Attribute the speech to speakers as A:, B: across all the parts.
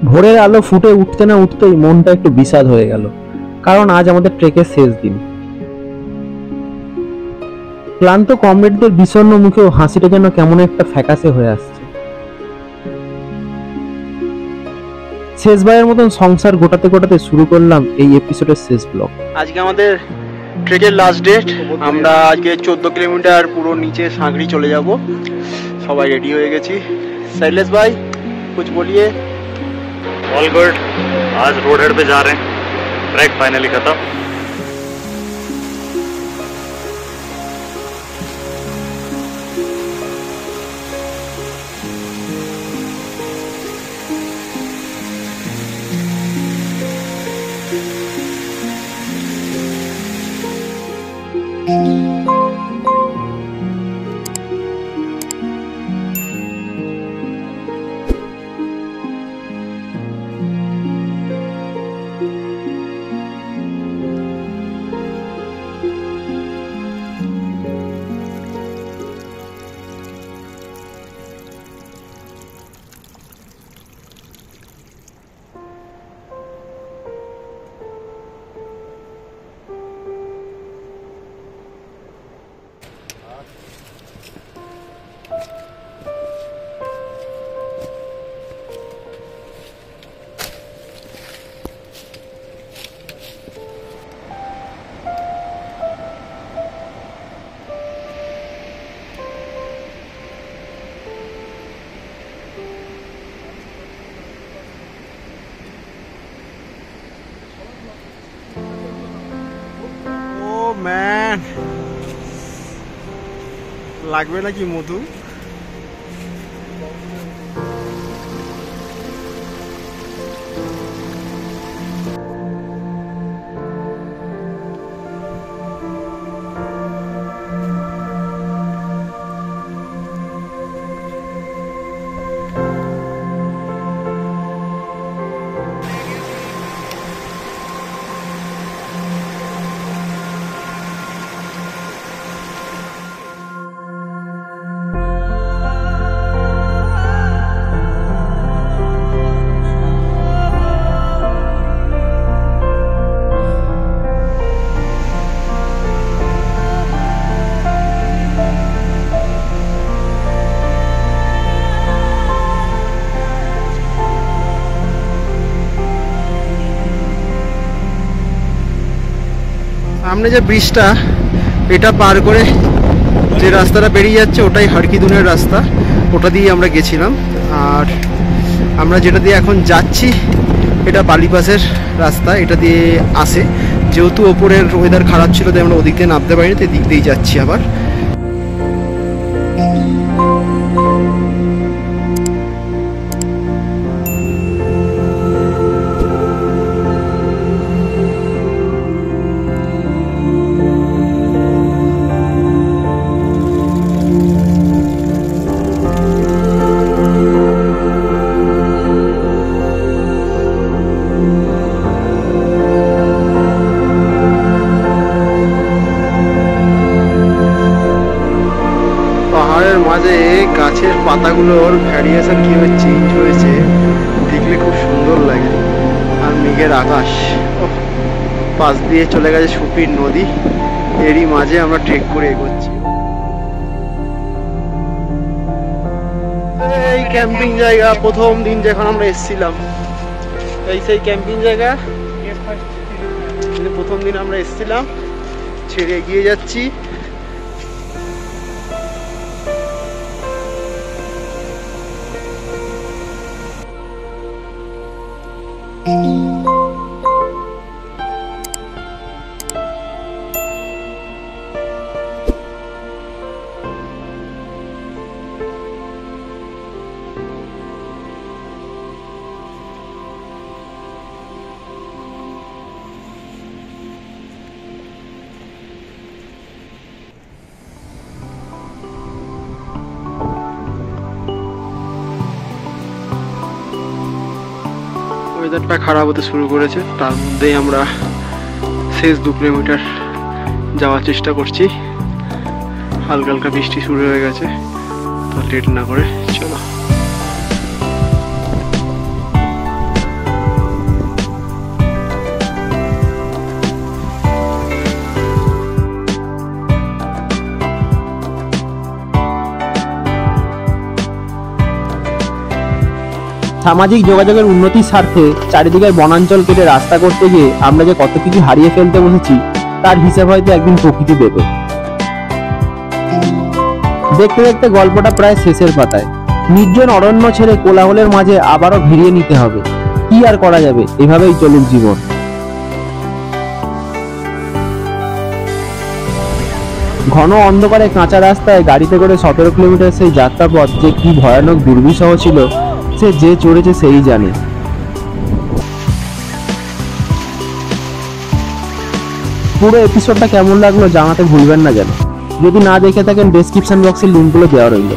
A: ভোরের আলো ফুটে উঠতে না উঠতেই মনটা একটু বিষাদ হয়ে গেল, কারণ আজ আমাদের ট্রেকের শেষ দিন। ক্লান্ত কমরেডদের বিষণ্ণ মুখেও হাসিটা যেন কেমন একটা ফ্যাকাশে হয়ে আসছে। শেষবারের মতন সংসার গোটাতে গোটাতে শুরু করলাম এই এপিসোডের শেষ ব্লগ।
B: আজকে আমাদের ট্রেকের লাস্ট ডেট। আমরা আজকে 14 কিলোমিটার পুরো নিচে সাঁকড়ি চলে যাব। সবাই রেডি হয়ে গেছি। शैलेश भाई कुछ बोलिए।
C: All good. आज रोड हेड पे जा रहे हैं। ट्रैक फाइनली खत्म।
B: ম্যান লাগবে নাকি মধু? সামনে যে ব্রিজটা, এটা পার করে যে রাস্তাটা বেরিয়ে যাচ্ছে ওটাই হারকিদুনের রাস্তা। ওটা দিয়ে আমরা গেছিলাম। আর আমরা যেটা দিয়ে এখন যাচ্ছি এটা বালিপাসের রাস্তা, এটা দিয়ে আসে। যেহেতু ওপরের ওয়েদার খারাপ ছিল তাই আমরা ওদিক দিয়ে নামতে পারিনি, তো এদিক দিয়েই যাচ্ছি আবার। মাঝে গাছের পাতাগুলোর ভ্যারিয়েশন কিভাবে চেঞ্জ হয়েছে দেখলে খুব সুন্দর লাগে। আর মেঘের আকাশ, পাশ দিয়ে চলে গেছে সুপির নদী। এরই মাঝে আমরা ট্রেক করে এগোচ্ছি। এই ক্যাম্পিং জায়গা, প্রথম দিন যখন আমরা এসেছিলাম এই সেই ক্যাম্পিং জায়গা। প্রথম দিন আমরা এসেছিলাম, ছেড়ে এগিয়ে যাচ্ছি। ওয়েদারটা খারাপ হতে শুরু করেছে, তার মধ্যেই আমরা শেষ 2 কিলোমিটার যাওয়ার চেষ্টা করছি। হালকা হালকা বৃষ্টি শুরু হয়ে গেছে, তো লেট না করে চলো।
A: সামাজিক যোগাযোগের উন্নতির স্বার্থে চারিদিকের বনাঞ্চল কেটে রাস্তা করতে গিয়ে আমরা যে কত কিছু হারিয়ে ফেলতে বসেছি তার হিসাব হয়তো একদিন প্রকৃতি দেবে। দেখতে দেখতে গল্পটা প্রায় শেষের পাতায়। নির্জন অরণ্য ছেড়ে কোলাহলের মাঝে আবারও ভিড়িয়ে নিতে হবে। কি আর করা যাবে, এভাবেই চলুক জীবন। ঘন অন্ধকারে কাঁচা রাস্তায় গাড়িতে করে 17 কিলোমিটার সেই যাত্রাপথ যে কি ভয়ানক দুর্বিষহ ছিল সে যে চড়েছে সেই জানে। পুরো এপিসোডটা কেমন লাগলো জানাতে ভুলবেন না যেন। যদি না দেখে থাকেন ডেসক্রিপশন বক্সে লিঙ্কগুলো দেওয়া রইল।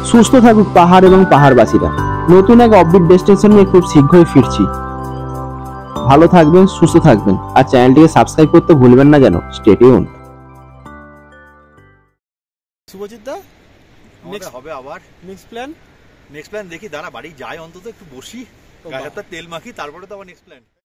A: সুস্থ থাকুক পাহাড় এবং পাহাড়বাসীরা। নতুন এক অফবিট ডেস্টিনেশন নিয়ে খুব শীঘ্রই ফিরছি। ভালো থাকবেন, সুস্থ থাকবেন, আর চ্যানেলটিকে সাবস্ক্রাইব করতে ভুলবেন না যেন। Stay tuned.
B: শুভজিৎ দা,
D: নেক্সট হবে আবার
B: নেক্সট প্ল্যান
D: দেখি, দাঁড়া বাড়ি যাই, অন্তত একটু বসি, গায়ে হাতে তেল মাখি, তারপরে তো আবার নেক্সট প্ল্যান।